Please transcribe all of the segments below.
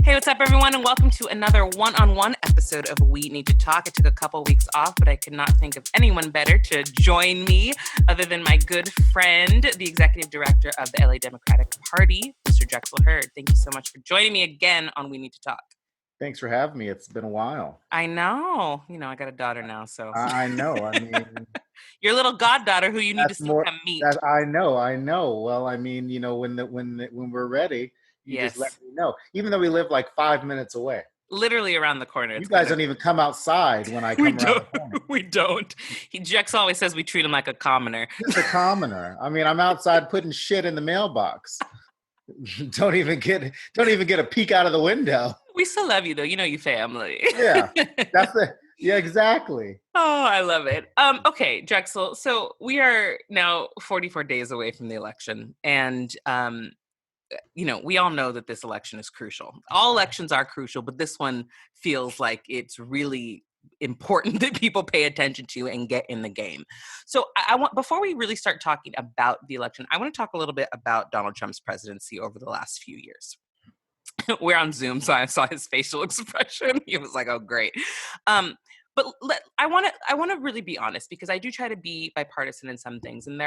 Hey, what's up, everyone, and welcome to another one-on-one episode of We Need to Talk. I took a couple weeks off, but I could not think of anyone better to join me other than my good friend, the executive director of the LA Democratic Party, Mr. Drexel Heard. Thank you so much for joining me again on We Need to Talk. Thanks for having me. It's been a while. I know. I got a daughter now, so. I know. I mean, your little goddaughter who you need to still come meet. I know. Well, I mean, when we're ready, you just let me know. Even though we live like 5 minutes away. Literally around the corner. You guys don't even come outside when I come around the corner. We don't. Jex always says we treat him like a commoner. Just a commoner. I mean, I'm outside putting shit in the mailbox. Don't even get a peek out of the window. We still love you, though. You know you family. Yeah, yeah, exactly. Oh, I love it. Okay, Drexel. So we are now 44 days away from the election, and we all know that this election is crucial. All elections are crucial, but this one feels like it's really important that people pay attention to and get in the game. So I want, before we really start talking about the election, I want to talk a little bit about Donald Trump's presidency over the last few years. We're on Zoom, so I saw his facial expression. He was like, "Oh, great." But I want to really be honest, because I do try to be bipartisan in some things, and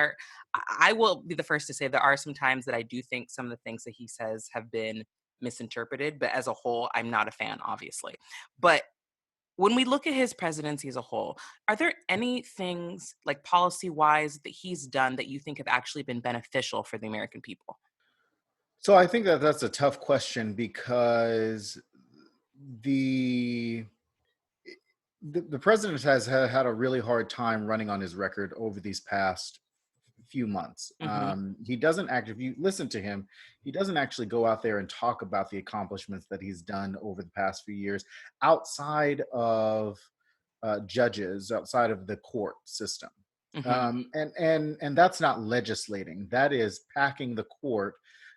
I will be the first to say there are some times that I do think some of the things that he says have been misinterpreted. But as a whole, I'm not a fan, obviously. But when we look at his presidency as a whole, are there any things, like policy-wise, that he's done that you think have actually been beneficial for the American people? So I think that's a tough question, because the president has had a really hard time running on his record over these past few months. Mm-hmm. He doesn't if you listen to him, he doesn't actually go out there and talk about the accomplishments that he's done over the past few years outside of judges, outside of the court system. Mm-hmm. And that's not legislating. That is packing the court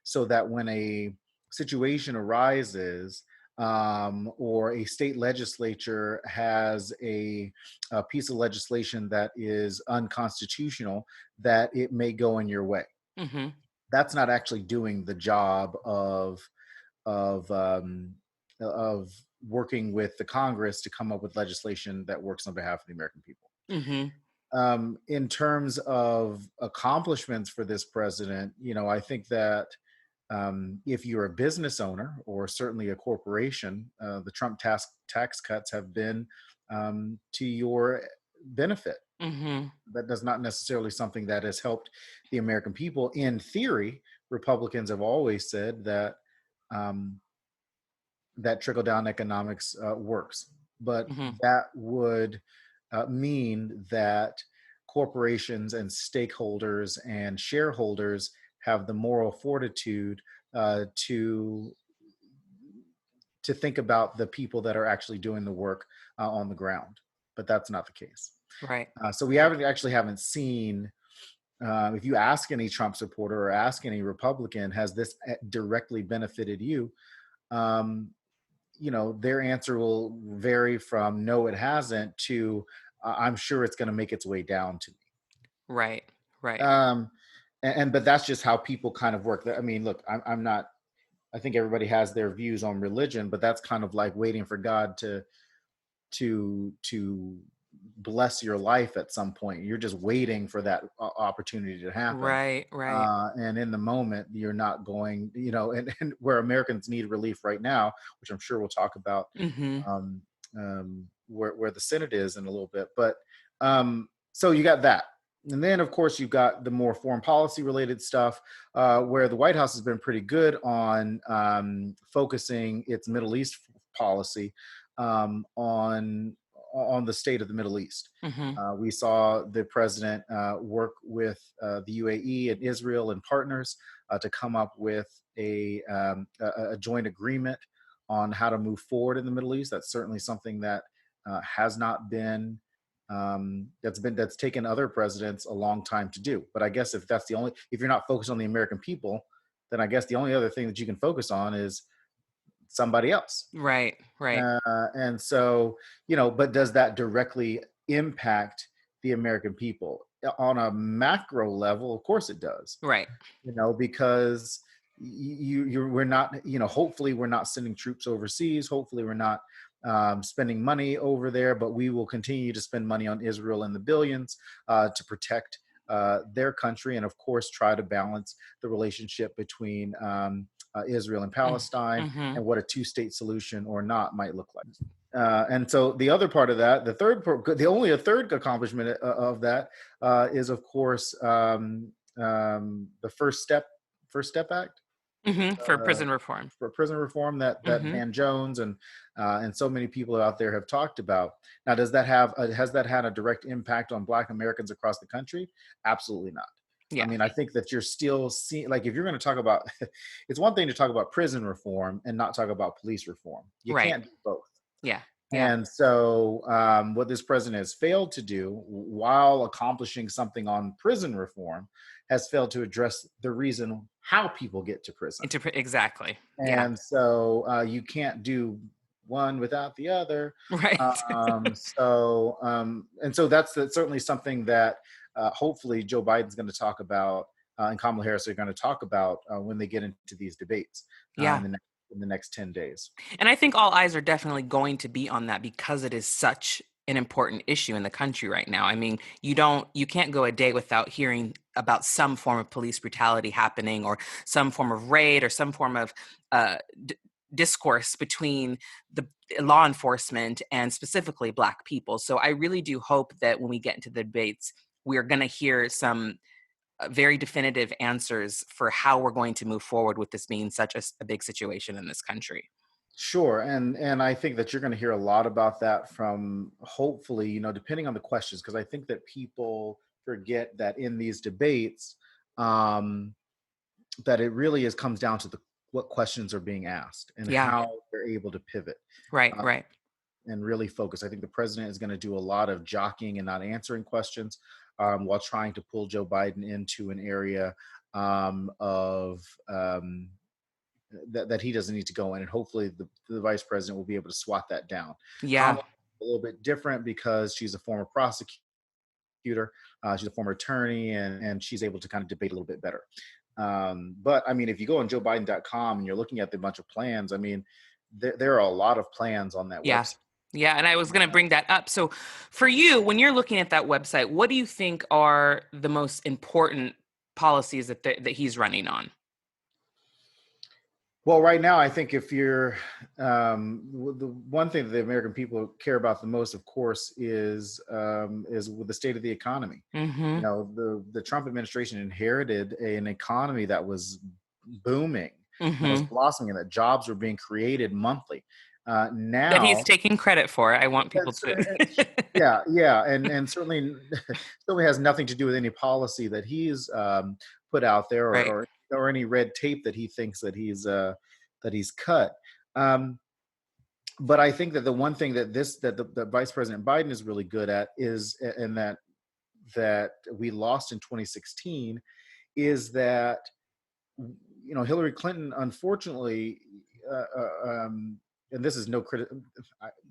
so that when a situation arises, or a state legislature has a piece of legislation that is unconstitutional, that it may go in your way. Mm-hmm. That's not actually doing the job of working with the Congress to come up with legislation that works on behalf of the American people. Mm-hmm. In terms of accomplishments for this president, I think that if you're a business owner, or certainly a corporation, the Trump tax cuts have been to your benefit. Mm-hmm. That does not necessarily something that has helped the American people. In theory, Republicans have always said that that trickle-down economics works, but Mm-hmm. that would mean that corporations and stakeholders and shareholders have the moral fortitude to think about the people that are actually doing the work on the ground. But that's not the case. Right. So we haven't seen, if you ask any Trump supporter or ask any Republican, has this directly benefited you? Their answer will vary from no, it hasn't, to I'm sure it's going to make its way down to me. Right. But that's just how people kind of work. I mean, look, I'm not, I think everybody has their views on religion, but that's kind of like waiting for God to bless your life at some point. You're just waiting for that opportunity to happen. Right. And in the moment, you're not going, and where Americans need relief right now, which I'm sure we'll talk about, Mm-hmm. where the Senate is in a little bit. But so you got that. And then, of course, you've got the more foreign policy related stuff, where the White House has been pretty good on focusing its Middle East policy on the state of the Middle East. Mm-hmm. We saw the president work with the UAE and Israel and partners to come up with a joint agreement on how to move forward in the Middle East. That's certainly something that has not been that's taken other presidents a long time to do. But I guess if you're not focused on the American people, then I guess the only other thing that you can focus on is somebody else. Right. And so, but does that directly impact the American people? On a macro level, of course it does. Right. Because we're not, hopefully we're not sending troops overseas. Hopefully we're not spending money over there, but we will continue to spend money on Israel in the billions to protect their country, and of course try to balance the relationship between Israel and Palestine, Mm-hmm. and what a two-state solution or not might look like. And so the other part of that, the only a third accomplishment of that is, of course, the First Step Act Mm-hmm. For uh, prison reform. for prison reform that Mm-hmm. Van Jones and so many people out there have talked about. Now, does that have has that had a direct impact on Black Americans across the country? Absolutely not. I Yeah. mean, I think that you're still seeing, like, if you're going to talk about, it's one thing to talk about prison reform and not talk about police reform. You Right. can't do both. Yeah. Yeah. And so, what this president has failed to do, while accomplishing something on prison reform, has failed to address the reason how people get to prison. Exactly. Yeah. And so, you can't do one without the other. Right. And so that's certainly something that hopefully Joe Biden's going to talk about, and Kamala Harris are going to talk about when they get into these debates Yeah. in the next 10 days. And I think all eyes are definitely going to be on that because it is such an important issue in the country right now. I mean, you can't go a day without hearing about some form of police brutality happening, or some form of raid, or some form of uh, d- discourse between the law enforcement and specifically Black people. So I really do hope that when we get into the debates, we're going to hear some very definitive answers for how we're going to move forward with this being such a big situation in this country. Sure, and I think that you're going to hear a lot about that from, hopefully, depending on the questions, because I think that people forget that in these debates, um, that it really comes down to what questions are being asked and Yeah. how they're able to pivot Right. uh, Right. and really focus. I think the president is going to do a lot of jockeying and not answering questions, while trying to pull Joe Biden into an area of that he doesn't need to go in, and hopefully the vice president will be able to swat that down. Yeah. Kamala a little bit different because she's a former prosecutor, she's a former attorney, and she's able to kind of debate a little bit better. But I mean, if you go on JoeBiden.com and you're looking at the bunch of plans, I mean, there are a lot of plans on that Yeah. website. Yeah. And I was going to bring that up. So for you, when you're looking at that website, what do you think are the most important policies that he's running on? Well, right now, I think if you're the one thing that the American people care about the most, of course, is with the state of the economy. Mm-hmm. The Trump administration inherited an economy that was booming, that was Mm-hmm. blossoming, and that jobs were being created monthly. That he's Now, taking credit for. I want people that's, to. yeah, and certainly certainly has nothing to do with any policy that he's put out there, Right. or any red tape that he thinks that he's cut. Um, but I think that the one thing that Vice President Biden is really good at is, and that we lost in 2016, is that Hillary Clinton, unfortunately, uh, uh, um, and this is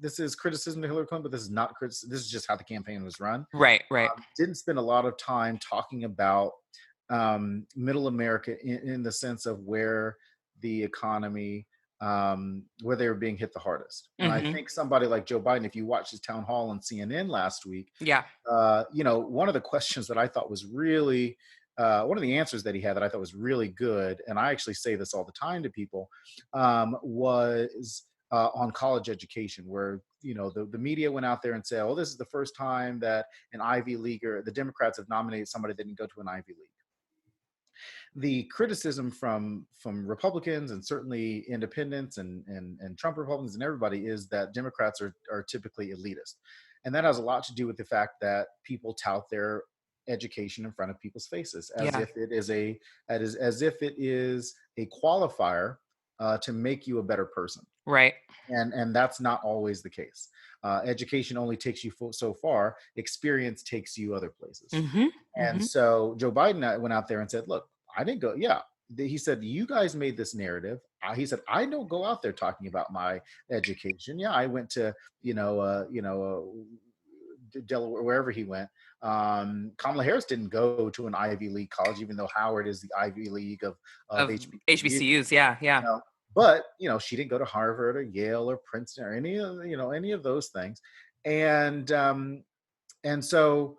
this is criticism to Hillary Clinton, but this is not criticism. This is just how the campaign was run. Right. Right. Didn't spend a lot of time talking about middle America in the sense of where the economy, where they were being hit the hardest. And I Mm-hmm. think somebody like Joe Biden, if you watched his town hall on CNN last week, Yeah. one of the questions that I thought was really, one of the answers that he had that I thought was really good, and I actually say this all the time to people, was on college education, where the media went out there and said, "Oh, this is the first time that an Ivy Leaguer, the Democrats have nominated somebody that didn't go to an Ivy League." The criticism from Republicans, and certainly independents, and Trump Republicans, and everybody, is that Democrats are typically elitist, and that has a lot to do with the fact that people tout their education in front of people's faces as Yeah. if it is as if it is a qualifier to make you a better person, Right. and that's not always the case. Education only takes you so far. Experience takes you other places. Mm-hmm. And Mm-hmm. so Joe Biden went out there and said, "Look, I didn't go. Yeah." He said, "You guys made this narrative." He said, "I don't go out there talking about my education. Yeah, I went to, you know, Delaware, wherever he went. Kamala Harris didn't go to an Ivy League college, even though Howard is the Ivy League of Of HBCU. HBCUs, yeah, yeah. Know, but she didn't go to Harvard or Yale or Princeton or any of those things, and so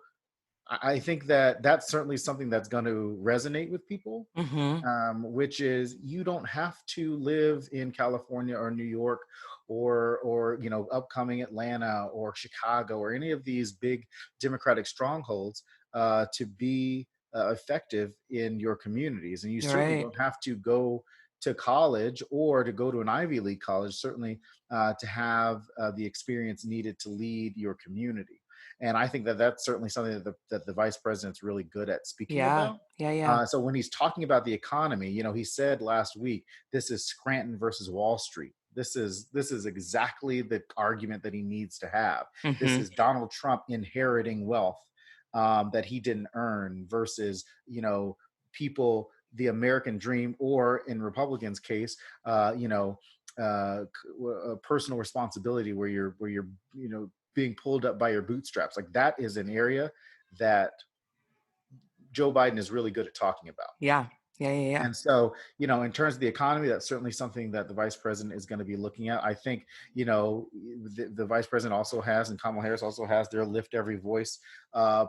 I think that that's certainly something that's going to resonate with people, Mhm. which is you don't have to live in California or New York or upcoming Atlanta or Chicago or any of these big Democratic strongholds to be effective in your communities, and you certainly Right. don't have to go to college or to go to an Ivy League college, certainly to have the experience needed to lead your community. And I think that that's certainly something that the vice president's really good at speaking Yeah. about. Yeah, yeah. So when he's talking about the economy, he said last week, this is Scranton versus Wall Street. This is exactly the argument that he needs to have. This Mhm. is Donald Trump inheriting wealth that he didn't earn versus people, the American dream, or in Republicans' case, personal responsibility where you're being pulled up by your bootstraps. Like that is an area that Joe Biden is really good at talking about. Yeah. Yeah, yeah, yeah. And so, in terms of the economy, that's certainly something that the vice president is going to be looking at. I think, the vice president also has, and Kamala Harris also has, their Lift Every Voice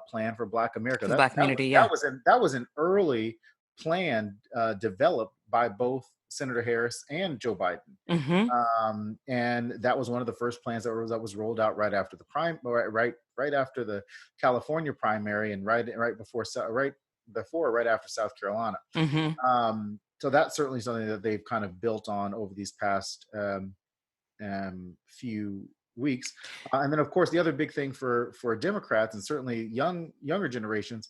plan for Black America. For the That Black that was community, yeah. that was an early plan developed by both Senator Harris and Joe Biden. Mhm. And that was one of the first plans that was rolled out right after the right after the California primary, and right after South Carolina. Mhm. So that's certainly something that they've kind of built on over these past few weeks. And then, of course, the other big thing for Democrats, and certainly younger generations,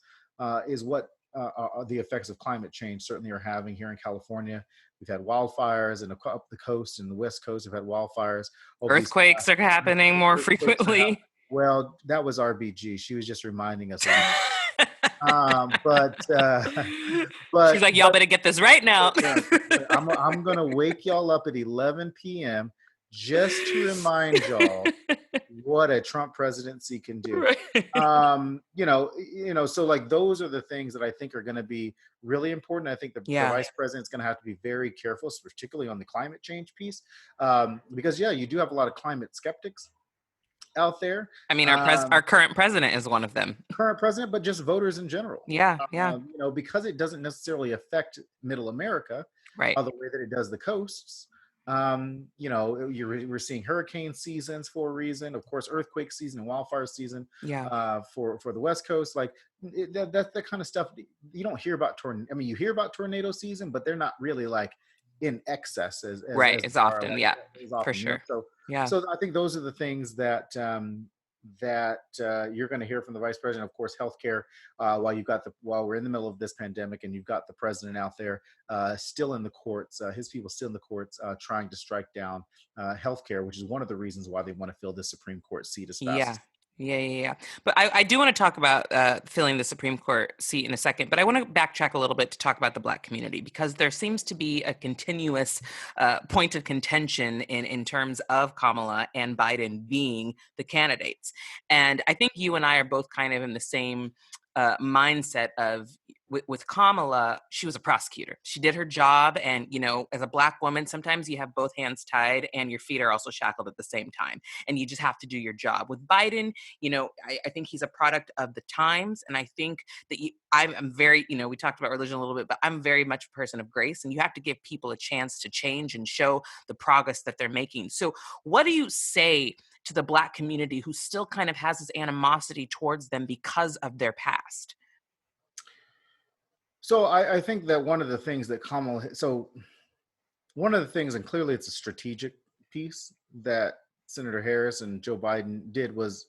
is what the effects of climate change certainly are having here in California. We've had wildfires, and up the coast and the West Coast have had wildfires over these Earthquakes past. are happening more Earthquakes are happening. frequently. Well, that was RBG. She was just reminding us. But She's like, "Y'all but better get this right now." yeah, I'm gonna wake y'all up at 11 p.m. just to remind y'all what a Trump presidency can do. Right. So like those are the things that I think are going to be really important. I think the Yeah. vice president's going to have to be very careful, particularly on the climate change piece, because you do have a lot of climate skeptics out there. I mean, our Um, current president is one of them. Current president, but just voters in general. Yeah, yeah. Because it doesn't necessarily affect Middle America Right. the way that it does the coasts. We're seeing hurricane seasons for a reason, of course, earthquake season and wildfire season Yeah. for the West Coast. Like that's that kind of stuff you don't hear about. You hear about tornado season, but they're not really like in excess Right. as It's they are often, like yeah. as For often. sure. So Yeah. so I think those are the things that you're going to hear from the vice president. Of course, healthcare. While we're in the middle of this pandemic, and you've got the president out there still in the courts, his people still in the courts trying to strike down healthcare, which is one of the reasons why they want to fill this Supreme Court seat as fast Yeah. as. Yeah, yeah, yeah. But I do want to talk about filling the Supreme Court seat in a second. But I want to backtrack a little bit to talk about the Black community, because there seems to be a continuous point of contention in terms of Kamala and Biden being the candidates. And I think you and I are both kind of in the same mindset of with Kamala, she was a prosecutor. She did her job. And, as a Black woman, sometimes you have both hands tied and your feet are also shackled at the same time. And you just have to do your job. With Biden, I think he's a product of the times. And I think that I'm very, we talked about religion a little bit, but I'm very much a person of grace. And you have to give people a chance to change and show the progress that they're making. So, what do you say to the Black community who still kind of has this animosity towards them because of their past? So I think that one of the things, and clearly it's a strategic piece that Senator Harris and Joe Biden did, was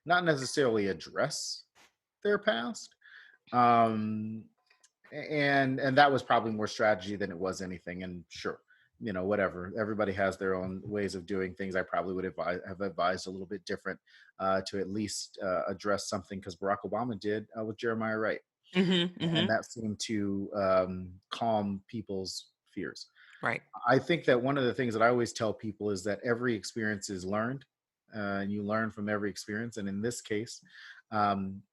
not necessarily address their past. Um, and that was probably more strategy than it was anything. And sure, whatever. Everybody has their own ways of doing things. I probably would have advised a little bit different to at least address something, because Barack Obama did with Jeremiah Wright, Hmm. and Hmm. that seemed to calm people's fears. Right. I think that one of the things that I always tell people is that every experience is learned, and you learn from every experience. And in this case,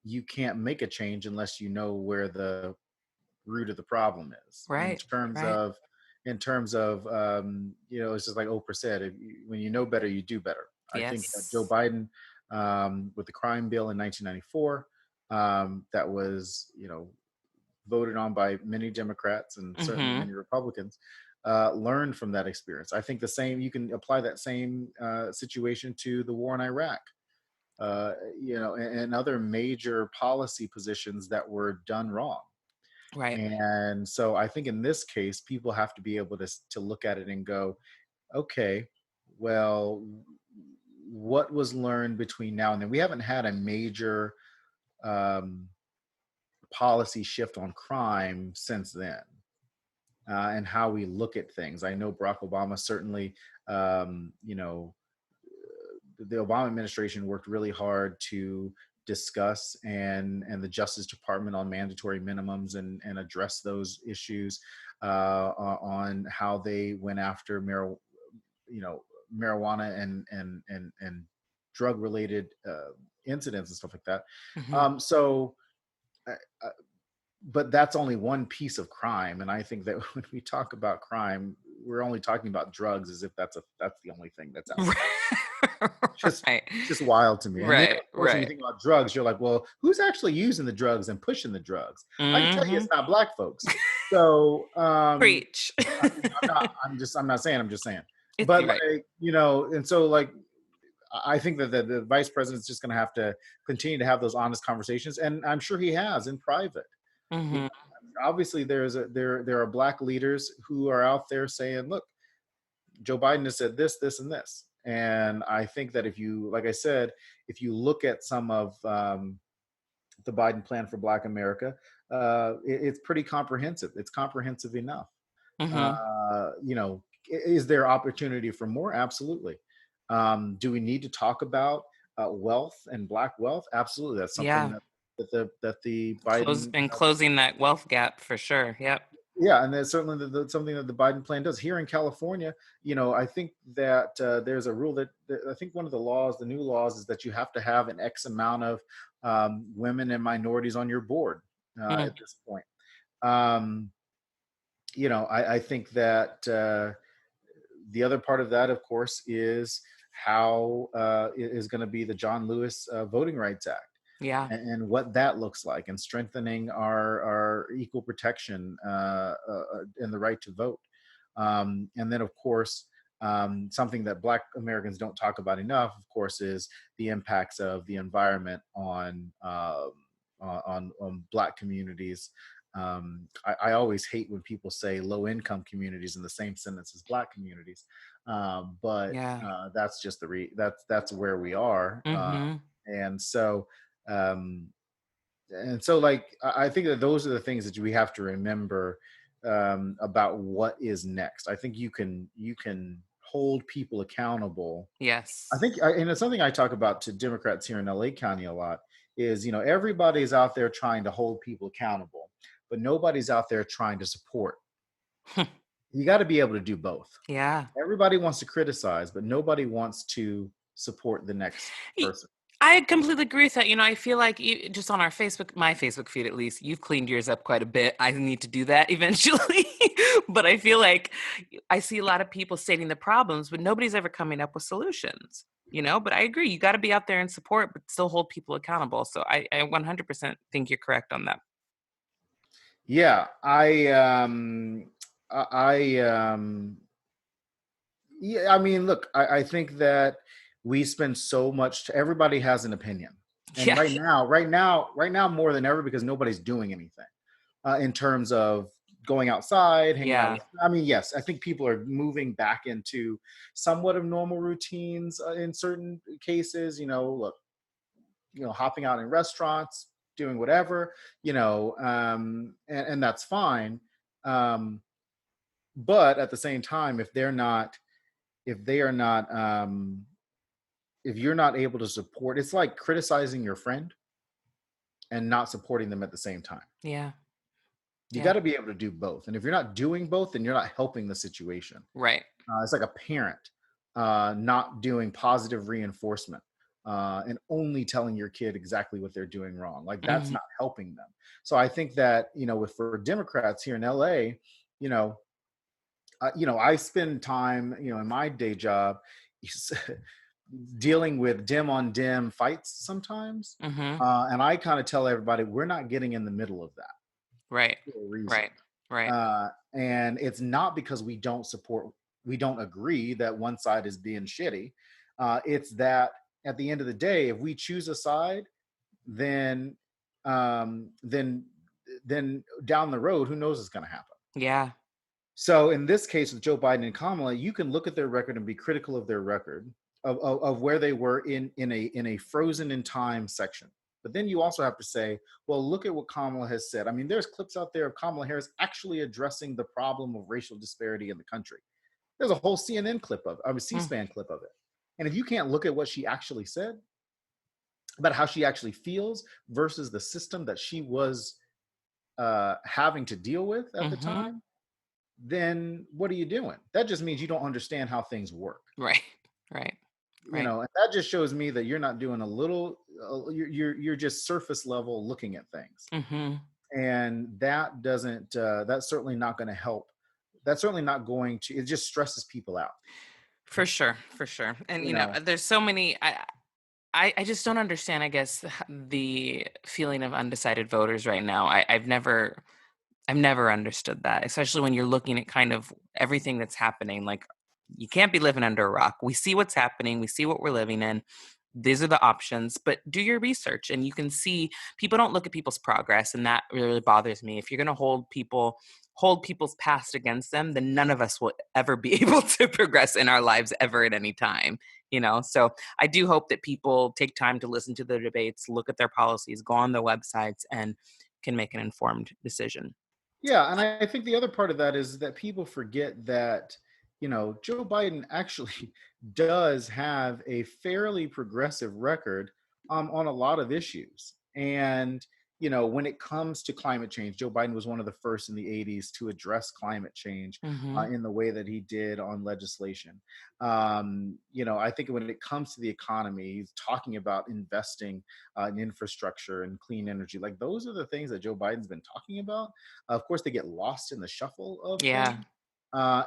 you can't make a change unless you know where the root of the problem is. Right. Right. In terms of it's just like Oprah said, when you know better, you do better. I think that Joe Yes. Biden, with the crime bill in 1994, that was voted on by many Democrats and certainly Mm-hmm. many Republicans, learned from that experience. I think the same, you can apply that same situation to the war in Iraq, and other major policy positions that were done wrong. Right. And so I think in this case, people have to be able to look at it and go, okay, well, what was learned between now and then? We haven't had a major um, policy shift on crime since then, and how we look at things. I know Barack Obama certainly, um, you know, the Obama administration worked really hard to discuss and the Justice Department on mandatory minimums and address those issues, on how they went after marijuana and drug related incidents and stuff like that. Mm-hmm. So uh, uh, but that's only one piece of crime, and I think that when we talk about crime, we're only talking about drugs as if that's the only thing that's out there. Just Right. it's just wild to me. And then Right. of course when you Right. think about drugs, you're like, well, who's actually using the drugs and pushing the drugs? I can tell you Mm-hmm. it's not black folks. So Preach. I'm not saying, I'm just saying. It's But right. and so like I think that the vice president's just gonna have to continue to have those honest conversations. And I'm sure he has in private. You Mm-hmm. know, obviously there are black leaders who are out there saying, look, Joe Biden has said this, this, and this. And I think that if you, like I said, if you look at some of the Biden plan for Black America, it's pretty comprehensive. It's comprehensive enough. Mm-hmm. Is there opportunity for more? Absolutely. Do we need to talk about wealth and Black wealth? Absolutely. That's something Yeah. that the Biden Closing that wealth gap for sure. Yep. yeah, and that's certainly something that the Biden plan does. Here in California, I think that there's a rule that I think one of the new laws is that you have to have an X amount of women and minorities on your board Mm. at this point. Um, I think that the other part of that, of course, is how is going to be the John Lewis Voting Rights Act, Yeah. and what that looks like, and strengthening our equal protection and the right to vote. And then, of course, something that Black Americans don't talk about enough, of course, is the impacts of the environment on Black communities. I always hate when people say low income communities in the same sentence as Black communities, but Yeah. that's just that's where we are, Mm-hmm. and so um, like I think that those are the things that we have to remember about what is next. I think you can hold people accountable. I Yes. think, and it's something I talk about to Democrats here in LA County a lot, is everybody's out there trying to hold people accountable, but nobody's out there trying to support. You got to be able to do both. Yeah. Everybody wants to criticize, but nobody wants to support the next Y- person. I completely agree with that. I feel like just on my Facebook feed at least, you've cleaned yours up quite a bit. I need to do that eventually. But I feel like I see a lot of people stating the problems, but nobody's ever coming up with solutions. But I agree, you got to be out there and support, but still hold people accountable. So I 100% think you're correct on that. Yeah, I yeah, I mean, look, I think that we spend so much. Everybody has an opinion, and Yeah. right now, more than ever, because nobody's doing anything in terms of going outside, hanging out Yeah. with. I mean, yes, I think people are moving back into somewhat of normal routines in certain cases. Look, hopping out in restaurants, doing whatever, and that's fine. Um, but at the same time, if they are not if you're not able to support, it's like criticizing your friend and not supporting them at the same time. Yeah. You Yeah. got to be able to do both, and if you're not doing both, then you're not helping the situation. Right. It's like a parent. not doing positive reinforcement, and only telling your kid exactly what they're doing wrong. Like that's Mhm. not helping them. So I think that with for Democrats here in LA, you know, I spend time, in my day job, dealing with dim on dim fights sometimes, Mhm. and I kind of tell everybody we're not getting in the middle of that Right. for a reason. Right. Right. And it's not because we don't agree that one side is being shitty. It's that at the end of the day, if we choose a side, then um, then then down the road, who knows what's going to happen. Yeah. So in this case with Joe Biden and Kamala, you can look at their record and be critical of their record of where they were in a frozen in time section. But then you also have to say, well, look at what Kamala has said. I mean, there's clips out there of Kamala Harris actually addressing the problem of racial disparity in the country. There's a whole CNN clip of, I mean, Mm. C-SPAN clip of it. And if you can't look at what she actually said about how she actually feels versus the system that she was having to deal with at the Mhm. time, then what are you doing? That just means you don't understand how things work. Right. Right. Right. And that just shows me that you're not doing a little. You're just surface level looking at things, Mhm. and that doesn't. That's certainly not going to help. That's certainly not going to. It just stresses people out. For sure. For sure. And You know. there's so many. I just don't understand. I guess the feeling of undecided voters right now. I've never understood that, especially when you're looking at kind of everything that's happening. Like, you can't be living under a rock. We see what's happening, we see what we're living in. These are the options, but do your research and you can see people don't look at people's progress. And that really bothers me. If you're going to hold people's past against them, then none of us will ever be able to progress in our lives ever at any time. So I do hope that people take time to listen to the debates, look at their policies, go on their websites, and can make an informed decision. Yeah, and I think the other part of that is that people forget that Joe Biden actually does have a fairly progressive record on a lot of issues. And when it comes to climate change, Joe Biden was one of the first in the '80s to address climate change Mhm. in the way that he did on legislation. I think when it comes to the economy, he's talking about investing in infrastructure and clean energy. Like those are the things that Joe Biden's been talking about. Of course, they get lost in the shuffle of Yeah. things.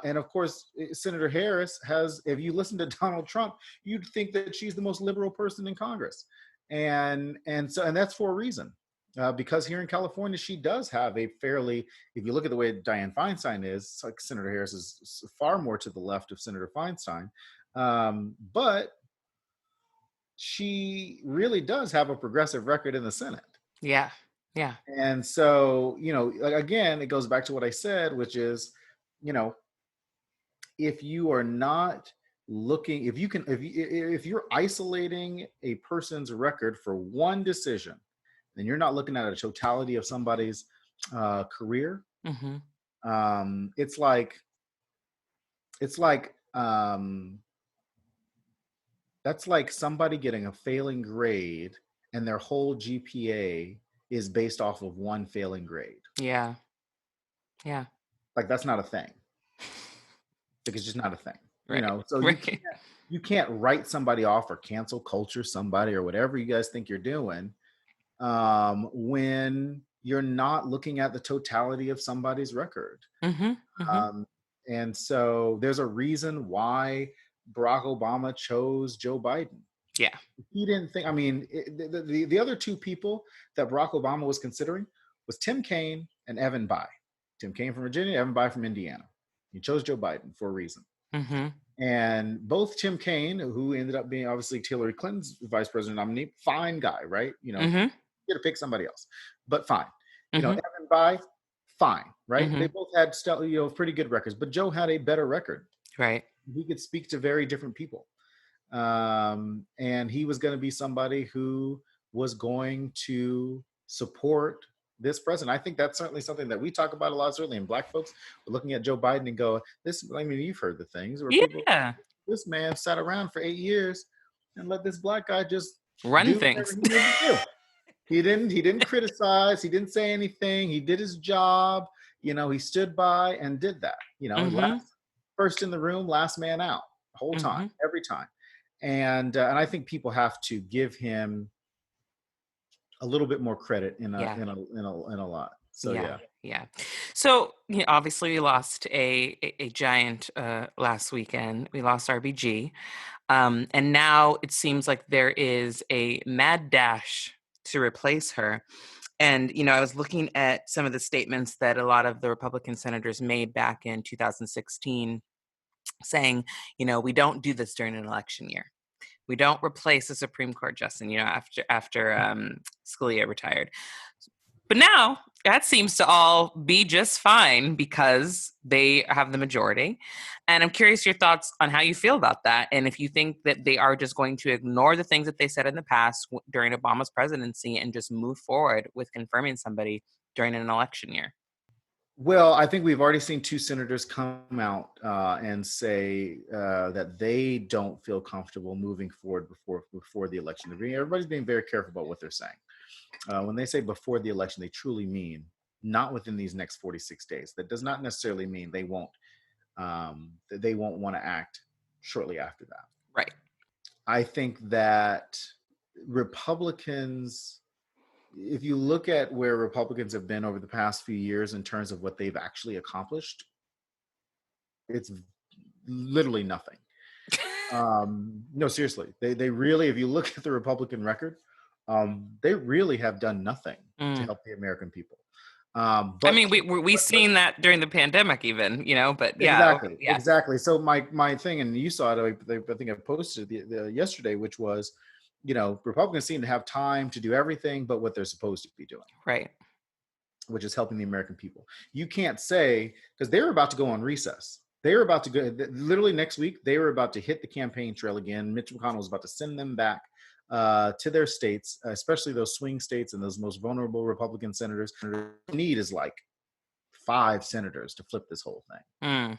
And of course, Senator Harris has, if you listen to Donald Trump, you'd think that she's the most liberal person in Congress. And that's for a reason. Because here in California, she does have a fairly, if you look at the way Dianne Feinstein is, it's like Senator Harris is far more to the left of Senator Feinstein. But she really does have a progressive record in the Senate. Yeah. Yeah. And so, like, again, it goes back to what I said, which is, you know, if you are not looking, if you're isolating a person's record for one decision, then you're not looking at a totality of somebody's career. Mhm. It's like that's like somebody getting a failing grade and their whole GPA is based off of one failing grade. Yeah. Yeah. Like that's not a thing. Like it's just not a thing. Right. So Right. you can't write somebody off or cancel culture somebody or whatever you guys think you're doing when you're not looking at the totality of somebody's record. Mhm. Mhm. Um, and so there's a reason why Barack Obama chose Joe Biden. Yeah. He didn't think. I mean, the other two people that Barack Obama was considering was Tim Kaine and Evan Bayh. Tim Kaine from Virginia, Evan Bayh from Indiana. He chose Joe Biden for a reason. Mhm. And both Tim Kaine, who ended up being obviously Hillary Clinton's vice president nominee, fine guy, right? Mhm. You to pick somebody else, but fine. Mhm. Evan Bayh, fine, right? They Mhm. both had pretty good records, but Joe had a better record. Right. He could speak to very different people. And he was going to be somebody who was going to support this president. I think that's certainly something that we talk about a lot, certainly in Black folks. We're looking at Joe Biden and go, I mean, you've heard the things where people, Yeah. this man sat around for 8 years and let this Black guy just Run do whatever things. he needed to do. He didn't criticize, he didn't say anything, he did his job, he stood by and did that. Mhm. First in the room, last man out. whole time, Hmm. every time. And I think people have to give him a little bit more credit Yeah. in a lot. So Yeah. yeah. Yeah. So, obviously, we lost a giant last weekend. We lost RBG. And now it seems like there is a mad dash to replace her. And, I was looking at some of the statements that a lot of the Republican senators made back in 2016 saying, we don't do this during an election year. We don't replace a Supreme Court justice, after Scalia retired. But now that seems to all be just fine because they have the majority. And I'm curious your thoughts on how you feel about that. And if you think that they are just going to ignore the things that they said in the past during Obama's presidency and just move forward with confirming somebody during an election year. Well, I think we've already seen two senators come out and say that they don't feel comfortable moving forward before the election. Everybody's being very careful about what they're saying. When they say before the election, they truly mean not within these next 46 days. That does not necessarily mean they won't want to act shortly after that. Right. I think that Republicans, if you look at where Republicans have been over the past few years in terms of what they've actually accomplished, it's literally nothing. No, seriously, they really, if you look at the Republican record, they really have done nothing to Mm. help the American people. I But mean, we seen that during the pandemic even, but yeah, yeah. exactly. So my thing, and you saw it. I think I posted yesterday, which was, Republicans seem to have time to do everything but what they're supposed to be doing, Right. which is helping the American people. You can't say, because they were about to go on recess. They were about to go, literally next week, they were about to hit the campaign trail again. Mitch McConnell was about to send them back to their states, especially those swing states and those most vulnerable Republican senators. Need is like 5 senators to flip this whole thing. Mm.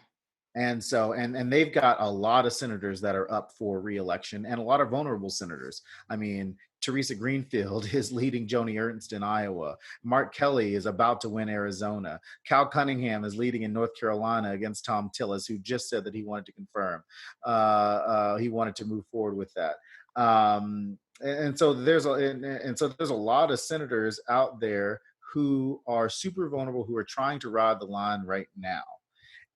And so, and they've got a lot of senators that are up for reelection and a lot of vulnerable senators. I mean, Teresa Greenfield is leading Joni Ernst in Iowa. Mark Kelly is about to win Arizona. Cal Cunningham is leading in North Carolina against Tom Tillis, who just said that he wanted to confirm. He wanted to move forward with that. And so there's a lot of senators out there who are super vulnerable, who are trying to ride the line right now.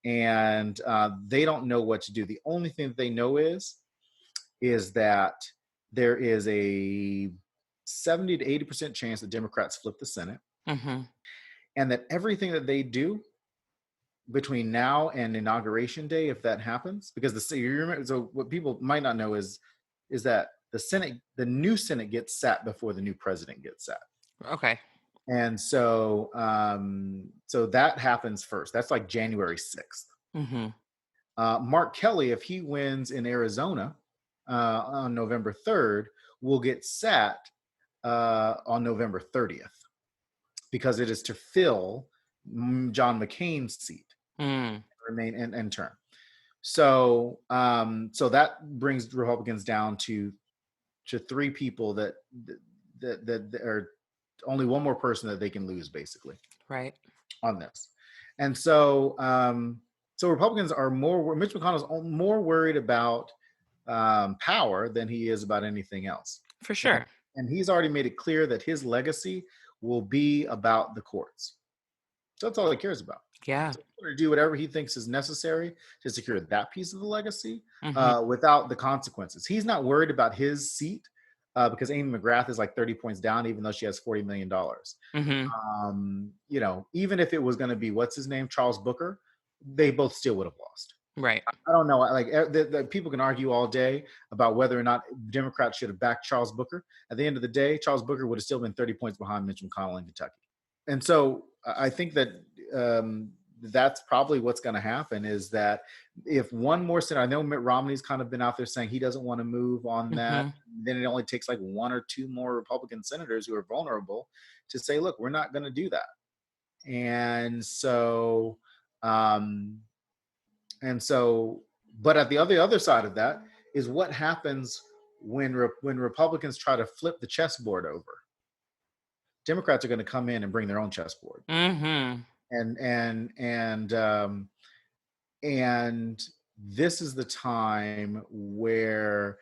And they don't know what to do. The only thing that they know is that there is a 70 to 80% chance that Democrats flip the Senate, Mm-hmm. and that everything that they do between now and inauguration day, if that happens, because so what people might not know is that the new Senate gets sat before the new president gets sat. Okay. And so so that happens first. That's like January 6th. Mm-hmm. Mark Kelly, if he wins in Arizona on November 3rd, will get sat on November 30th, because it is to fill John McCain's seat, Mm. remain in term. So so that brings Republicans down to 3 people that are only one more person that they can lose, basically, Right. on this. And so so Republicans are Mitch McConnell is more worried about power than he is about anything else. For sure. And he's already made it clear that his legacy will be about the courts. So that's all he cares about. Yeah. So he's going to do whatever he thinks is necessary to secure that piece of the legacy Mm-hmm. without the consequences. He's not worried about his seat because Amy McGrath is like 30 points down, even though she has $40 million. Mm-hmm. Even if it was going to be, what's his name, Charles Booker, they both still would have lost. Right. I don't know. Like the people can argue all day about whether or not Democrats should have backed Charles Booker. At the end of the day, Charles Booker would have still been 30 points behind Mitch McConnell in Kentucky. And so I think that that's probably what's going to happen, is that if one more senator, I know Mitt Romney's kind of been out there saying he doesn't want to move on that. Mm-hmm. Then it only takes like 1 or 2 more Republican senators who are vulnerable to say, look, we're not going to do that. And so, but at the other side of that is what happens when Republicans try to flip the chessboard over. Democrats are going to come in and bring their own chessboard, Mm-hmm. and this is the time where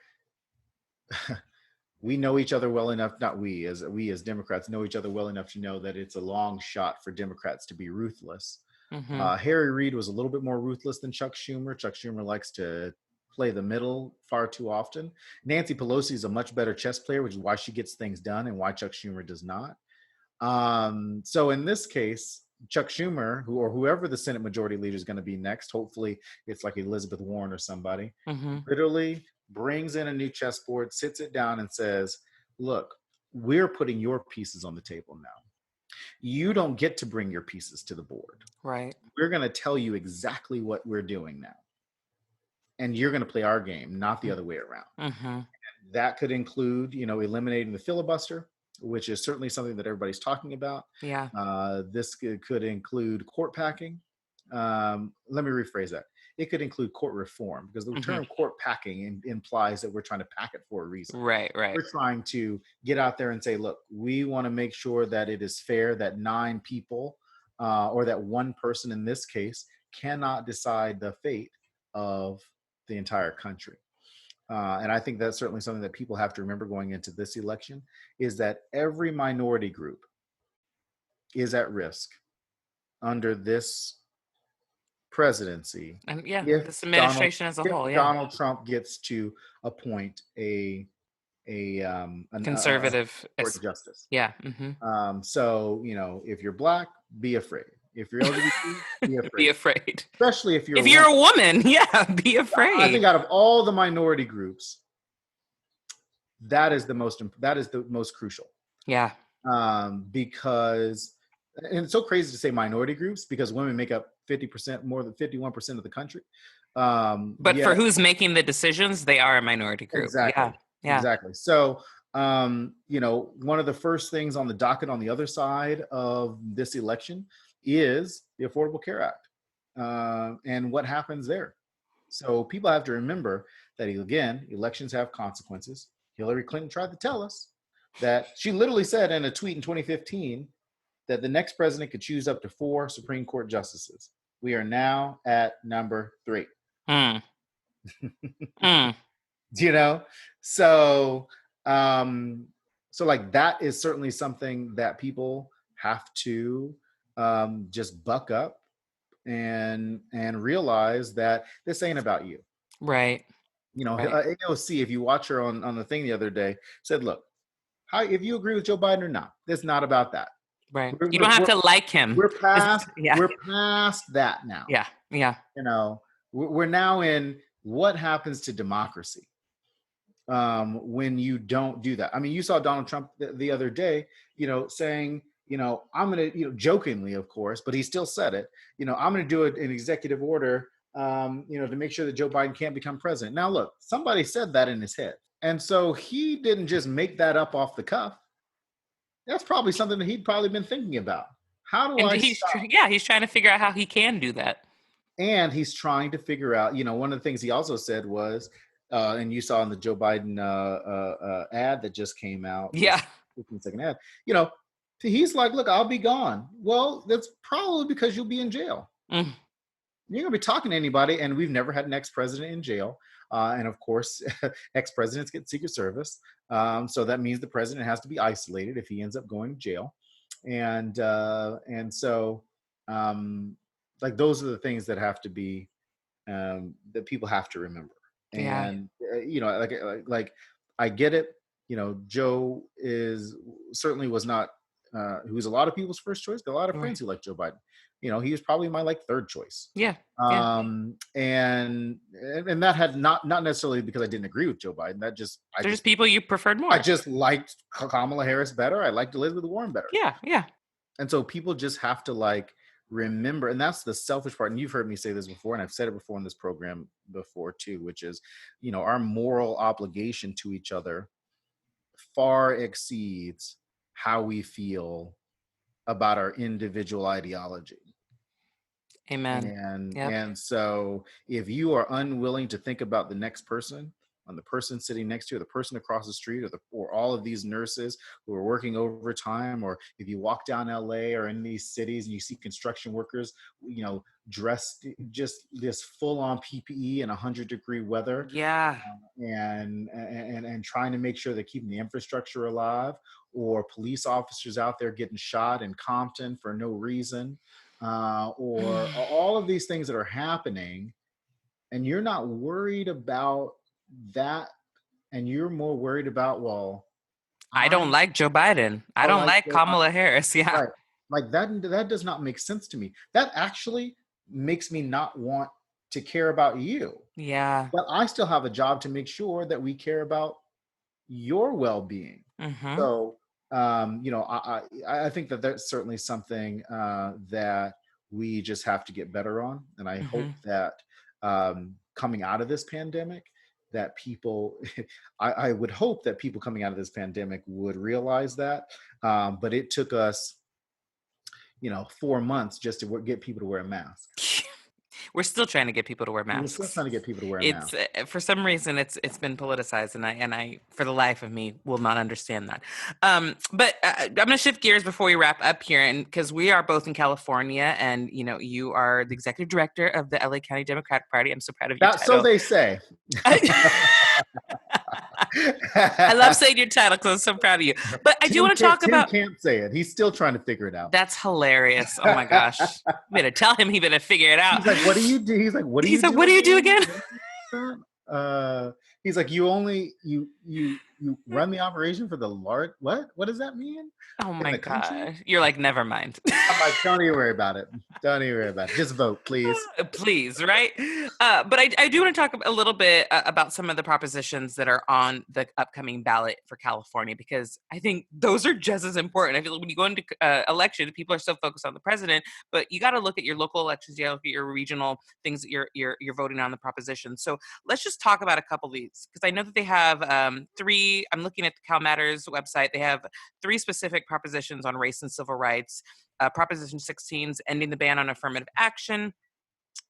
we know each other well enough, not we as Democrats know each other well enough to know that it's a long shot for Democrats to be ruthless. Hmm. Harry Reid was a little bit more ruthless than Chuck Schumer. Chuck Schumer likes to play the middle far too often. Nancy Pelosi is a much better chess player, which is why she gets things done and why Chuck Schumer does not. So in this case, Chuck Schumer, or whoever the Senate Majority Leader is going to be next, hopefully it's like Elizabeth Warren or somebody, Hmm. literally brings in a new chessboard, sits it down, and says, "Look, we're putting your pieces on the table now. You don't get to bring your pieces to the board. Right. We're going to tell you exactly what we're doing now, and you're going to play our game, not the other way around." Mm-hmm. That could include, eliminating the filibuster, which is certainly something that everybody's talking about. Yeah. This could include court packing. Let me rephrase that. It could include court reform, because the Hmm. term court packing implies that we're trying to pack it for a reason. Right. Right. We're trying to get out there and say, look, we want to make sure that it is fair that 9 people, or that one person in this case, cannot decide the fate of the entire country. And I think that's certainly something that people have to remember going into this election, is that every minority group is at risk under this presidency And yeah, if this Donald administration as a if whole. Yeah. Donald Trump gets to appoint a Conservative. court justice. Yeah. Hmm. So if you're black, be afraid. If you're LGBT, be Be afraid. afraid. Especially if you're If a you're woman. a woman, yeah, be I think afraid. out of all the minority groups, that is the most crucial. Yeah. Because, and it's so crazy to say minority groups, because women make up 50%, more than 51% of the country. But for Yet, who's making the decisions, they are a minority group. exactly, Yeah. Yeah. exactly. So, one of the first things on the docket on the other side of this election is the Affordable Care Act, and what happens there. So people have to remember that, again, elections have consequences. Hillary Clinton tried to tell us that. She literally said in a tweet in 2015 that the next president could choose up to 4 Supreme Court justices. We are now at number 3. Mm. Mm. you know so um so like that is certainly something that people have to just buck up and realize that this ain't about you. Right. Right. AOC, if you watch her on the thing the other day, said, look, how, if you agree with Joe Biden or not, it's not about that. Right. we're You we're, don't have we're, to like him. we're past Yeah. we're past that now. Yeah. Yeah. We're now in what happens to democracy when you don't do that. I mean, you saw Donald Trump the other day, saying, I'm going to, jokingly, of course, but he still said it, I'm going to do an executive order, to make sure that Joe Biden can't become president. Now, look, somebody said that in his head. And so he didn't just make that up off the cuff. That's probably something that he'd probably been thinking about. How do And I he's stop? he's trying to figure out how he can do that. And he's trying to figure out, one of the things he also said was, and you saw in the Joe Biden ad that just came out, Yeah. 15-second ad, he's like, look, I'll be gone. Well, that's probably because you'll be in jail. Mm. You're going to be talking to anybody, and we've never had an ex-president in jail. And of course, ex-presidents get Secret Service. So that means the president has to be isolated if he ends up going to jail. And so, like, those are the things that have to be, that people have to remember. Yeah. And, like I get it. Joe certainly was not, who was a lot of people's first choice. There are a lot of friends who like Joe Biden. He was probably my third choice. Yeah. Yeah. And that had not necessarily because I didn't agree with Joe Biden. There's people you preferred more. I just liked Kamala Harris better. I liked Elizabeth Warren better. Yeah. Yeah. And so people just have to remember, and that's the selfish part. And you've heard me say this before, and I've said it before in this program before too, which is, our moral obligation to each other far exceeds how we feel about our individual ideology. Amen. And so if you are unwilling to think about the next person on the person sitting next to you, the person across the street, or all of these nurses who are working overtime. Or if you walk down LA or in these cities and you see construction workers, dressed just this full on PPE in 100-degree weather, Yeah. and trying to make sure they're keeping the infrastructure alive, or police officers out there getting shot in Compton for no reason, or all of these things that are happening, and you're not worried about that, and you're more worried about, well, I don't I like Joe Biden. I or don't like like Kamala Harris. Yeah. right, like that does not make sense to me. That actually makes me not want to care about you, Yeah. but I still have a job to make sure that we care about your well-being. Mm-hmm. So, I think that that's certainly something that we just have to get better on, and I Mm-hmm. hope that coming out of this pandemic, that people, I would hope that people coming out of this pandemic would realize that. But it took us, 4 months just to get people to wear a mask. We're still trying to get people to wear We're still masks. trying to get people to wear a It's mask. for some reason it's been politicized, and I for the life of me will not understand that. But I'm going to shift gears before we wrap up here, and because we are both in California, and you are the executive director of the LA County Democratic Party. I'm so proud of your That so title. they say. I love saying your title because I'm so proud of you. But I do want to talk Tim about. can't say it. He's still trying to figure it out. That's hilarious. Oh my gosh. You better tell him he better figure it out. He's like, what do you do? He's like, what do He's you like, do? what do you do again? He's like, you run the operation for the large. What does that mean? Oh In my the country? gosh. You're like, never mind. I'm like, don't even worry about it. Don't even worry about it. Just vote, please. Please, right? But I do want to talk a little bit about some of the propositions that are on the upcoming ballot for California, because I think those are just as important. I feel like when you go into election, people are so focused on the president, but you got to look at your local elections, you got to look at your regional things that you're voting on the proposition. So let's just talk about a couple of these, because I know that they have three. I'm looking at the Cal Matters website. They have three specific propositions on race and civil rights. Proposition 16 is ending the ban on affirmative action.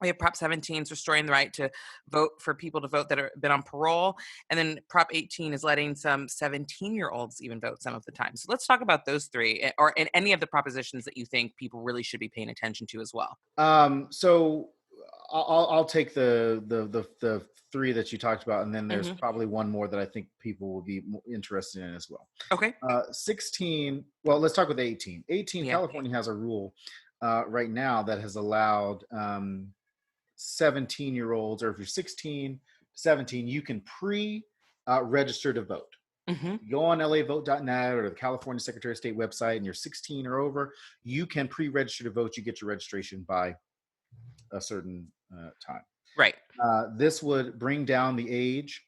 We have Prop 17 is restoring the right to vote for people to vote that have been on parole. And then Prop 18 is letting some 17-year-olds even vote some of the time. So let's talk about those three, or in any of the propositions that you think people really should be paying attention to as well. So I'll take the three that you talked about, and then there's probably one more that I think people will be interested in as well. Okay. 16. Well, let's talk with 18. 18. Yeah. California has a rule right now that has allowed 17-year-olds, or if you're 16, 17, you can register to vote. Mm-hmm. You go on lavote.net or the California Secretary of State website, and you're 16 or over, you can pre-register to vote. You get your registration by a certain time. Right. This would bring down the age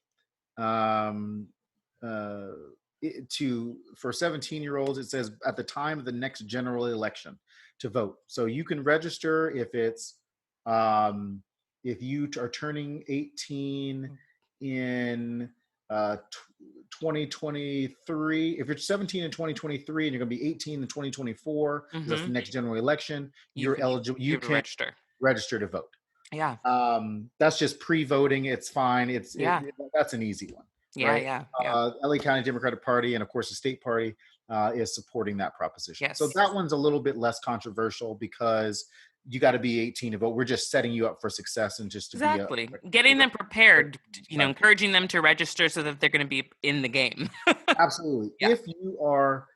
for 17-year-olds. It says at the time of the next general election to vote. So you can register if it's if you are turning 18 in 2023. If you're 17 in 2023 and you're going to be 18 in 2024, that's the next general election, you're eligible. You can register to vote. Yeah. That's just pre-voting. It's fine. That's an easy one. Yeah, right? yeah. LA County Democratic Party and of course the state party is supporting that proposition. Yes. So that one's a little bit less controversial because you got to be 18 to vote. We're just setting you up for success and just to getting them prepared, encouraging them to register so that they're going to be in the game. Absolutely. Yeah. If you are,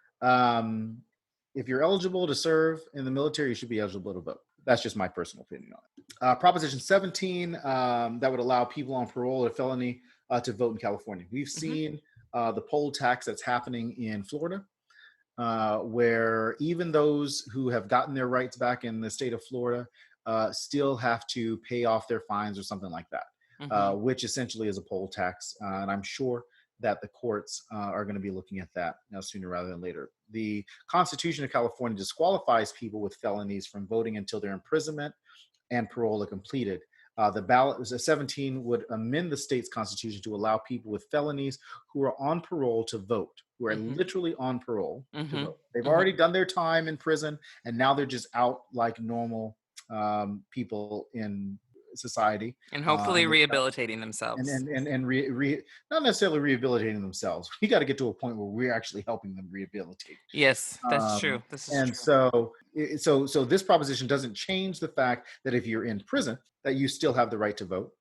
if you're eligible to serve in the military, you should be eligible to vote. That's just my personal opinion on it. Proposition 17, that would allow people on parole or felony to vote in California. We've seen the poll tax that's happening in Florida, where even those who have gotten their rights back in the state of Florida still have to pay off their fines or something like that, which essentially is a poll tax. And I'm sure that the courts are going to be looking at that now sooner rather than later. The Constitution of California disqualifies people with felonies from voting until their imprisonment and parole are completed. The ballot 17 would amend the state's constitution to allow people with felonies who are on parole to vote, who are literally on parole to vote. They've already done their time in prison, and now they're just out like normal people in society, And hopefully and rehabilitating themselves. not necessarily rehabilitating themselves. We got to get to a point where we're actually helping them rehabilitate. Yes, that's Um, true. This is and true. so this proposition doesn't change the fact that if you're in prison, that you still have the right to vote,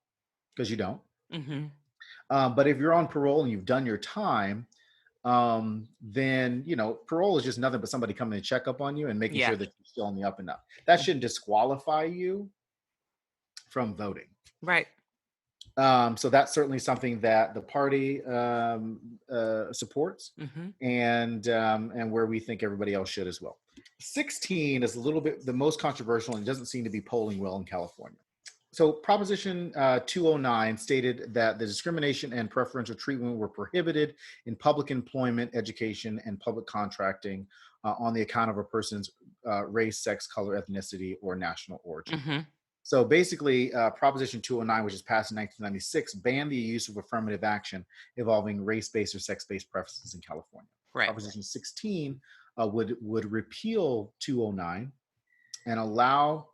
because you don't. Hmm. But if you're on parole and you've done your time, then parole is just nothing but somebody coming to check up on you and making Yeah. sure that you're still on the up and up. That shouldn't disqualify you from voting. Right. So that's certainly something that the party supports, Hmm. and where we think everybody else should as well. 16 is a little bit the most controversial and doesn't seem to be polling well in California. So Proposition 209 stated that the discrimination and preferential treatment were prohibited in public employment, education, and public contracting on the account of a person's race, sex, color, ethnicity, or national origin. Hmm. So basically, Proposition 209, which was passed in 1996, banned the use of affirmative action involving race-based or sex-based preferences in California. Right. Proposition 16 would repeal 209 and allow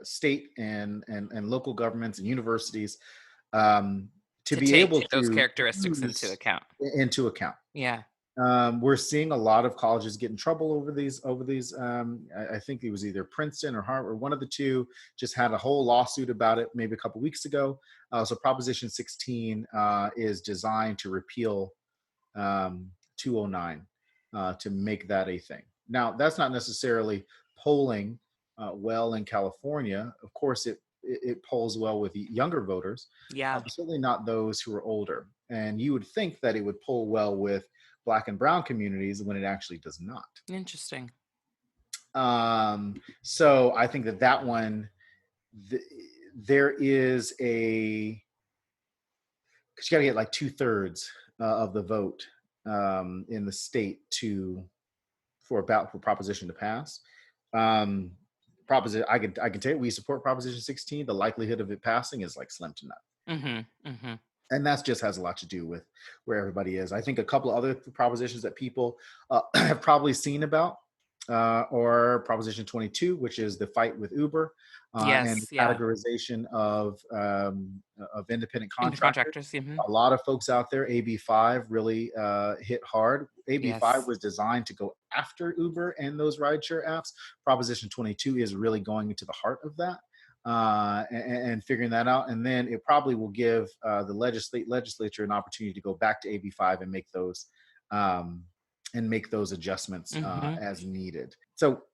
state and local governments and universities to To be take able those to characteristics into use account. into account. Yeah. We're seeing a lot of colleges get in trouble over these. I think it was either Princeton or Harvard, one of the two, just had a whole lawsuit about it maybe a couple weeks ago. So Proposition 16 is designed to repeal 209 to make that a thing. Now, that's not necessarily polling well in California. Of course, it polls well with younger voters, Yeah. but certainly not those who are older. And you would think that it would poll well with Black and Brown communities when it actually does not. Interesting. So I think that one, there is because you got to get like 2/3 of the vote in the state for Proposition to pass. Proposition, I can tell you, we support Proposition 16. The likelihood of it passing is like slim to none. Hmm. Hmm. And that just has a lot to do with where everybody is. I think a couple of other propositions that people have probably seen about or Proposition 22, which is the fight with Uber and the Yes. Yeah. categorization of independent Into contractors. contractors. Hmm. A lot of folks out there, AB5 really hit hard. AB5 Yes. was designed to go after Uber and those rideshare apps. Proposition 22 is really going into the heart of that. And figuring that out, and then it probably will give the legislature an opportunity to go back to AB5 and make those adjustments Hmm. as needed. So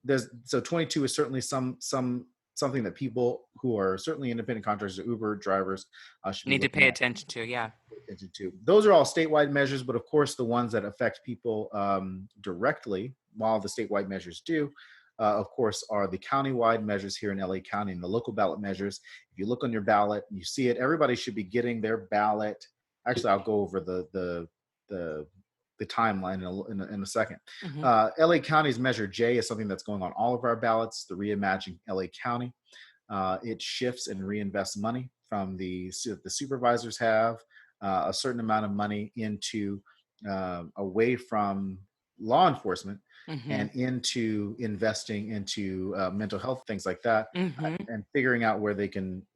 22 is certainly something that people who are certainly independent contractors or Uber drivers should be Need to looking pay at. attention to. Yeah. Attention to. Those are all statewide measures, but of course the ones that affect people directly, while the statewide measures do, of course, are the countywide measures here in LA County and the local ballot measures. If you look on your ballot and you see it, everybody should be getting their ballot. Actually, I'll go over the timeline in a second. Hmm. LA County's Measure J is something that's going on all of our ballots, the Reimagine LA County. It shifts and reinvests money from the supervisors have a certain amount of money into away from law enforcement Hmm. and into investing into mental health, things like that, Hmm. and figuring out where we can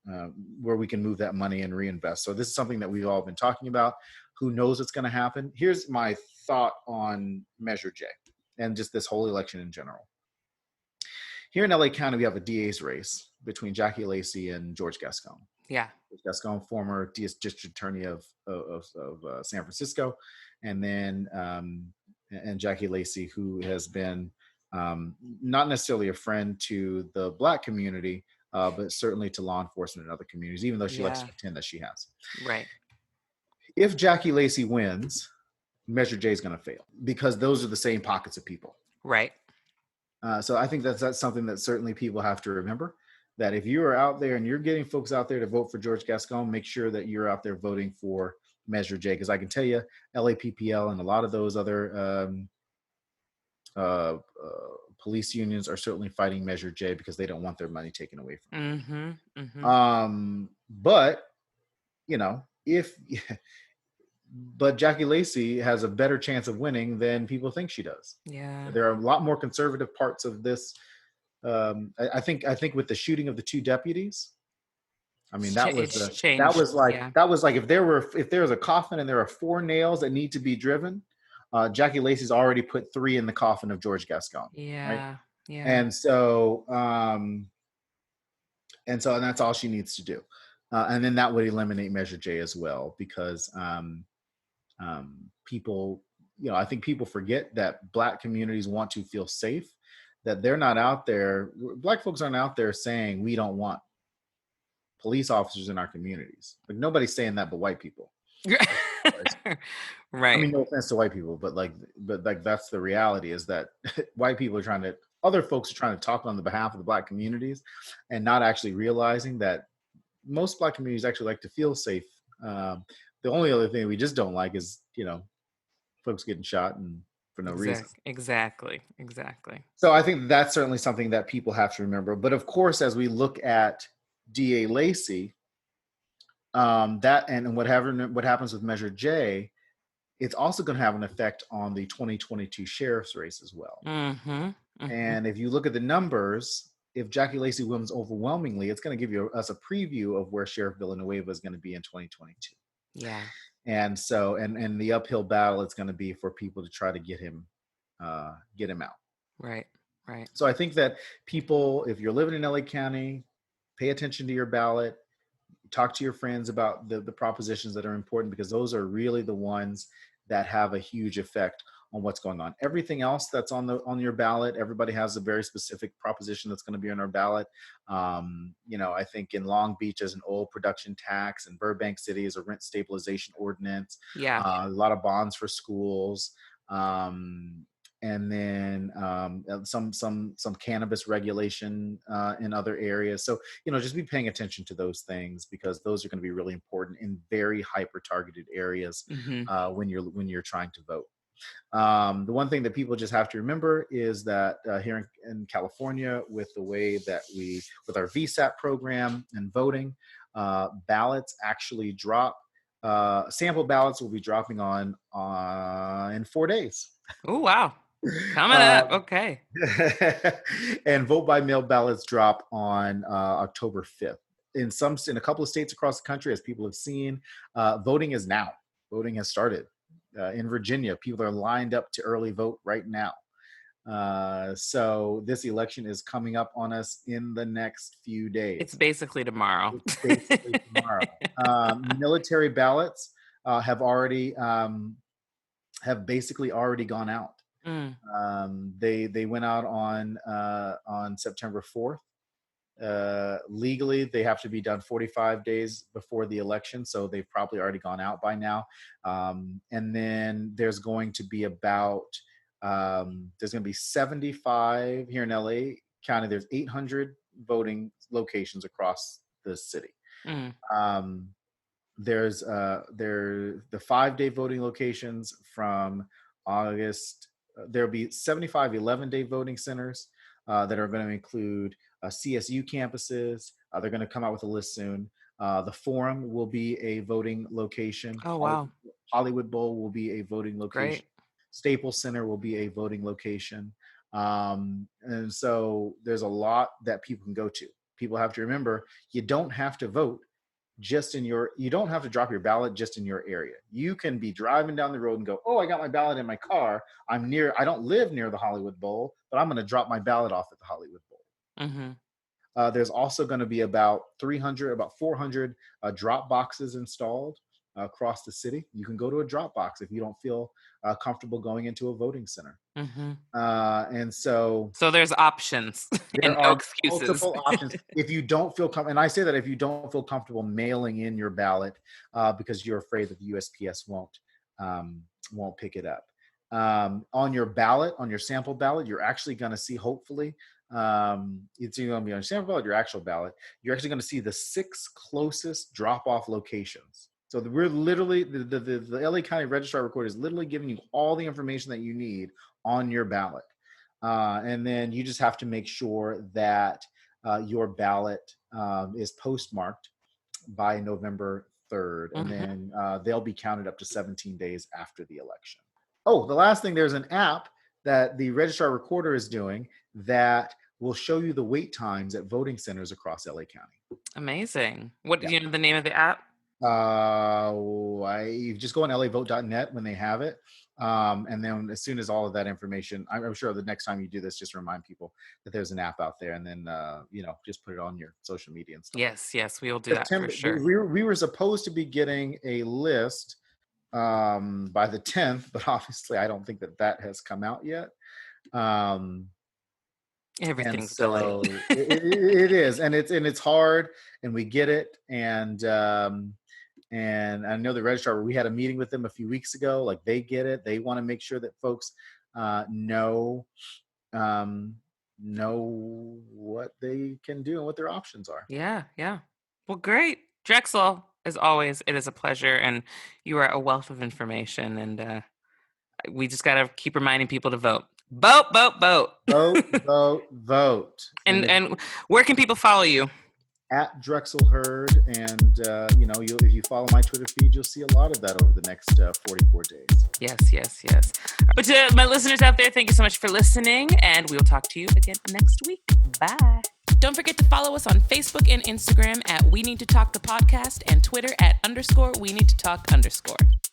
move that money and reinvest. So this is something that we've all been talking about. Who knows what's going to happen? Here's my thought on Measure J and just this whole election in general. Here in LA County, we have a DA's race between Jackie Lacey and George Gascon. Yeah. George Gascon, former district attorney of San Francisco, and then and Jackie Lacey, who has been not necessarily a friend to the Black community, but certainly to law enforcement and other communities, even though she likes to Yeah. pretend that she has. Right. If Jackie Lacey wins, Measure J is going to fail because those are the same pockets of people. Right. So I think that's something that certainly people have to remember, that if you are out there and you're getting folks out there to vote for George Gascon, make sure that you're out there voting for Measure J, because I can tell you LAPPL and a lot of those other police unions are certainly fighting Measure J because they don't want their money taken away from them. Hmm. Hmm. But but Jackie Lacey has a better chance of winning than people think she does. Yeah. There are a lot more conservative parts of this I think with the shooting of the two deputies, I mean, that was It's the that changed. was like Yeah. that was like if there was a coffin and there are four nails that need to be driven, Jackie Lacey's already put three in the coffin of George Gascon, right? Yeah. Yeah. And so and that's all she needs to do, and then that would eliminate Measure J as well, because people, I think people forget that Black communities want to feel safe, that they're not out there. Black folks aren't out there saying we don't want police officers in our communities. Like, nobody's saying that but white people. I Right. mean, no offense to white people, but like that's the reality, is that white people are trying to, other folks are trying to talk on the behalf of the Black communities, and not actually realizing that most Black communities actually like to feel safe. The only other thing we just don't like is, folks getting shot and for no reason. Exactly. Exactly. So I think that's certainly something that people have to remember. But of course, as we look at DA Lacey, that and what happens with Measure J, it's also going to have an effect on the 2022 sheriff's race as well. Mm-hmm. Mm-hmm. And if you look at the numbers, if Jackie Lacey wins overwhelmingly, it's going to give us a preview of where Sheriff Villanueva is going to be in 2022. Yeah. And so, and the uphill battle it's going to be for people to try to get him out. Right. Right. So I think that people, if you're living in LA County, pay attention to your ballot, talk to your friends about the propositions that are important, because those are really the ones that have a huge effect on what's going on. Everything else that's on your ballot, everybody has a very specific proposition that's going to be on our ballot. I think in Long Beach there's an oil production tax, and Burbank City is a rent stabilization ordinance, Yeah. a lot of bonds for schools. And then some cannabis regulation in other areas. So just be paying attention to those things, because those are going to be really important in very hyper targeted areas Mm-hmm. when you're trying to vote. The one thing that people just have to remember is that here in California, with the way that with our VSAT program and voting, ballots actually drop. Sample ballots will be dropping on in 4 days. Oh, wow. Coming up. Um, Okay. and vote by mail ballots drop on October 5th. In a couple of states across the country, as people have seen, voting is now. Voting has started. In Virginia, people are lined up to early vote right now. So this election is coming up on us in the next few days. It's basically tomorrow. It's basically tomorrow. Military ballots have basically already gone out. Mm. They went out on September 4th. Legally, they have to be done 45 days before the election, so they've probably already gone out by now. And then there's going to be 75 here in LA County. There's 800 voting locations across the city. Mm. There's the 5-day voting locations from August. There'll be 75 11-day voting centers that are going to include CSU campuses. They're going to come out with a list soon. The Forum will be a voting location. Oh, wow. Hollywood Bowl will be a voting location. Great. Staples Center will be a voting location. And so there's a lot that people can go to. People have to remember, you don't have to vote you don't have to drop your ballot just in your area. You can be driving down the road and go, oh, I got my ballot in my car. I don't live near the Hollywood Bowl, but I'm going to drop my ballot off at the Hollywood Bowl. Mm-hmm. There's also going to be about 400 drop boxes installed across the city. You can go to a drop box if you don't feel comfortable going into a voting center. Mm-hmm. And so there's options and there no are excuses. multiple options. If you don't feel comfortable, and I say that if you don't feel comfortable mailing in your ballot because you're afraid that the USPS won't pick it up. On your ballot, on your sample ballot, you're actually going to see, hopefully, it's going to be on your sample ballot, your actual ballot. You're actually going to see the 6 closest drop-off locations. So we're literally, the LA County Registrar Recorder is literally giving you all the information that you need on your ballot. And then you just have to make sure that your ballot is postmarked by November 3rd. And then they'll be counted up to 17 days after the election. Oh, the last thing, there's an app that the Registrar Recorder is doing that will show you the wait times at voting centers across LA County. Amazing. What do Yeah. you know the name of the app? I just go on lavote.net when they have it. And then as soon as all of that information, I'm sure the next time you do this, just remind people that there's an app out there, and then, just put it on your social media and stuff. Yes, we will do that for sure. We were supposed to be getting a list by the 10th, but obviously I don't think that has come out yet. Everything's delayed. It is, and it's hard, and we get it, and I know the registrar, we had a meeting with them a few weeks ago. Like, they get it. They want to make sure that folks know what they can do and what their options are. Yeah. Well, great. Drexel, as always, it is a pleasure, and you are a wealth of information, and we just got to keep reminding people to vote. Vote. Vote. And where can people follow you? At Drexel Heard, and if you follow my Twitter feed, you'll see a lot of that over the next 44 days. Yes. But to my listeners out there, thank you so much for listening, and we will talk to you again next week. Bye. Don't forget to follow us on Facebook and Instagram at We Need to Talk the Podcast, and Twitter at _We Need to Talk _.